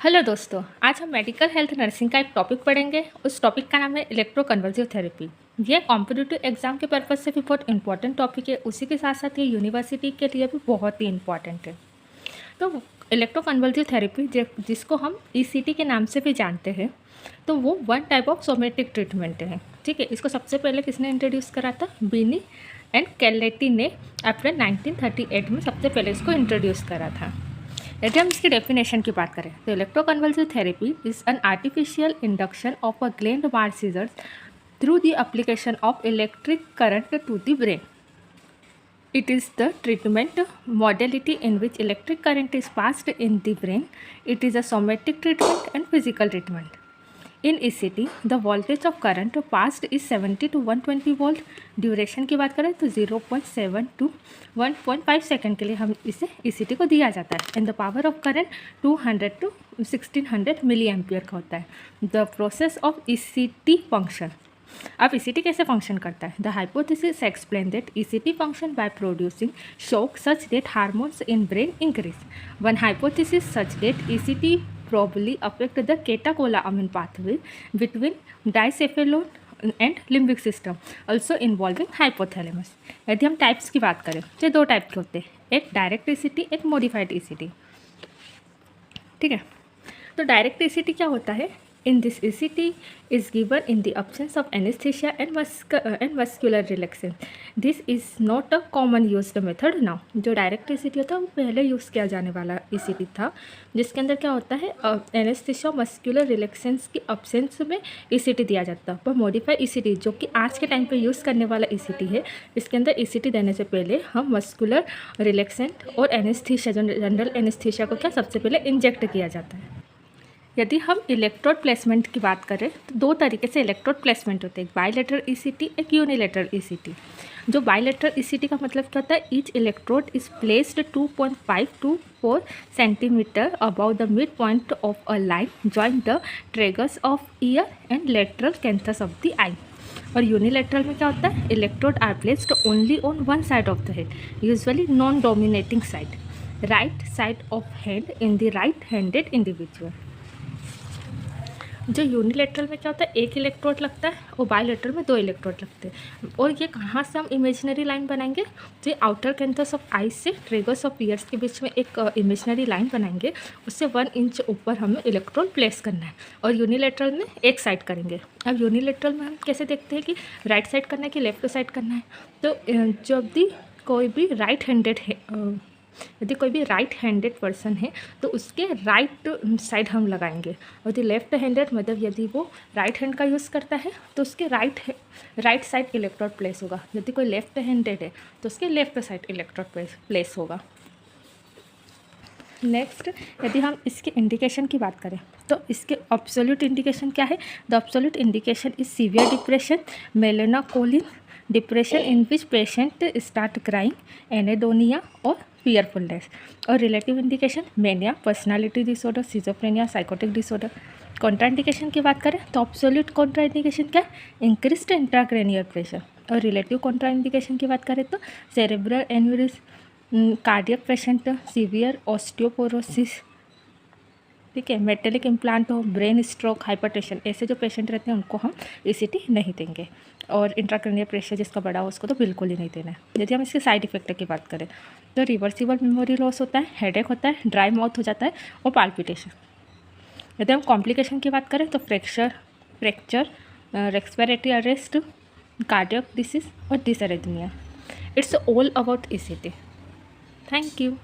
Hello दोस्तों, आज हम मेडिकल हेल्थ नर्सिंग का एक टॉपिक पढ़ेंगे। उस टॉपिक का नाम है इलेक्ट्रोकन्वल्सिव थेरेपी। ये कॉम्पिटिटिव एग्जाम के पर्पज़ से भी बहुत इंपॉर्टेंट टॉपिक है। उसी के साथ साथ ये यूनिवर्सिटी के लिए भी बहुत ही इंपॉर्टेंट है। तो इलेक्ट्रोकन्वल्सिव थेरेपी जिसको हम ईसीटी के नाम से भी जानते हैं, तो वो one type of somatic treatment है। ठीक है, इसको सबसे पहले किसने इंट्रोड्यूस करा था? बीनी एंड कैलेटी ने अप्रैल 1938 में सबसे पहले इसको इंट्रोड्यूस करा था। यदि हम इसकी डेफिनेशन की बात करें तो electroconvulsive therapy is an artificial induction of a grand mal seizures through the application of electric current to the brain. It is the treatment modality in which electric current is passed in the brain. It is a somatic treatment and physical treatment. In ECT, the voltage of current passed is 70 to 120 volt. Duration की बात करें तो 0.7 to 1.5 second के लिए हम इसे ECT को दिया जाता है. And the power of current 200 to 1600 milliampere का होता है. The process of ECT function. अब ECT कैसे फंक्शन करता है? The hypothesis explain that ECT function by producing shock such that hormones in brain increase. One hypothesis such that ECT probably affect the catecholamine pathway between diencephalon and limbic system, also involving hypothalamus. यदि हम types की बात करें तो दो type के होते हैं, एक डायरेक्ट ECT, एक मॉडिफाइड ECT. ठीक है, तो डायरेक्ट ECT क्या होता है? In this ECT is given in the absence of anesthesia and muscular relaxation. This is not a common used method now. जो डायरेक्ट ECT होता है वो पहले यूज़ किया जाने वाला ECT था, जिसके अंदर क्या होता है, एनेस्थेशिया मस्कुलर रिलैक्सेंस की अब्सेंस में ECT दिया जाता है. पर मॉडिफाइड ECT जो कि आज के टाइम पे यूज़ करने वाला ECT है, इसके अंदर ECT देने से पहले हम मस्कुलर रिलैक्सेंट और एनेस्थेशिया, जो जनरल एनेस्थेशिया को क्या सबसे पहले इंजेक्ट किया जाता है. यदि हम इलेक्ट्रोड प्लेसमेंट की बात करें तो दो तरीके से इलेक्ट्रोड प्लेसमेंट होते हैं, एक बायलेटरल ECT, एक यूनिलेटरल ECT. जो बायलेटरल ECT का मतलब क्या होता है? Each electrode is placed 2.5 to 4 centimetre above the mid point of a line join the tragus of ear and lateral canthus of the eye. और यूनिलेटरल में क्या होता है? Electrode are placed only on one side of the head, usually non dominating side, right side of head in the right handed individual. जो unilateral में क्या होता है, एक इलेक्ट्रोड लगता है और बायलेटरल में दो इलेक्ट्रोड लगते हैं. और ये कहाँ से हम इमेजिनरी लाइन बनाएंगे? तो आउटर कैंथस ऑफ आई से ट्रेगस ऑफ ईयर्स के बीच में एक इमेजिनरी लाइन बनाएंगे, उससे 1 इंच ऊपर हमें इलेक्ट्रोड प्लेस करना है. और यूनिलेटरल में एक साइड करेंगे. अब यूनिलेटरल में हम कैसे देखते हैं कि राइट साइड करना है कि लेफ्ट साइड करना है? तो जब भी कोई भी राइट हैंडेड है, यदि कोई भी राइट हैंडेड पर्सन है तो उसके राइट साइड हम लगाएंगे. और यदि लेफ्ट हैंडेड मतलब यदि वो राइट हैंड का यूज़ करता है तो उसके राइट साइड इलेक्ट्रोड प्लेस होगा. यदि कोई लेफ्ट हैंडेड है तो उसके लेफ्ट साइड इलेक्ट्रोड प्लेस होगा. नेक्स्ट, यदि हम इसके इंडिकेशन की बात करें तो इसके एब्सोल्यूट इंडिकेशन क्या है? The absolute indication is severe depression, melancholic depression in which patient start crying, anhedonia और fearfulness. और relative indication mania, personality disorder, schizophrenia, psychotic disorder. Contraindication की बात करें तो एब्सोल्यूट कॉन्ट्राइंडिकेशन क्या है? Increased intracranial pressure. और रिलेटिव कॉन्ट्राइंडिकेशन की बात करें तो cerebral aneurysm, cardiac patient, severe osteoporosis, ठीक है, मेटेलिक इम्प्लांट हो, ब्रेन स्ट्रोक, हाइपरटेंशन, ऐसे जो पेशेंट रहते हैं उनको हम ECT नहीं देंगे. और इंट्राक्रैनियल प्रेशर जिसका बड़ा हो उसको तो बिल्कुल ही नहीं देना है. यदि हम इसके साइड इफेक्ट की बात करें तो रिवर्सिबल मेमोरी लॉस होता है, हेडेक होता है, ड्राई माउथ हो जाता है और पाल्पिटेशन. यदि हम कॉम्प्लिकेशन की बात करें तो fracture, respiratory arrest, cardiac disease और dysrhythmia. It's all about ECT. Thank you.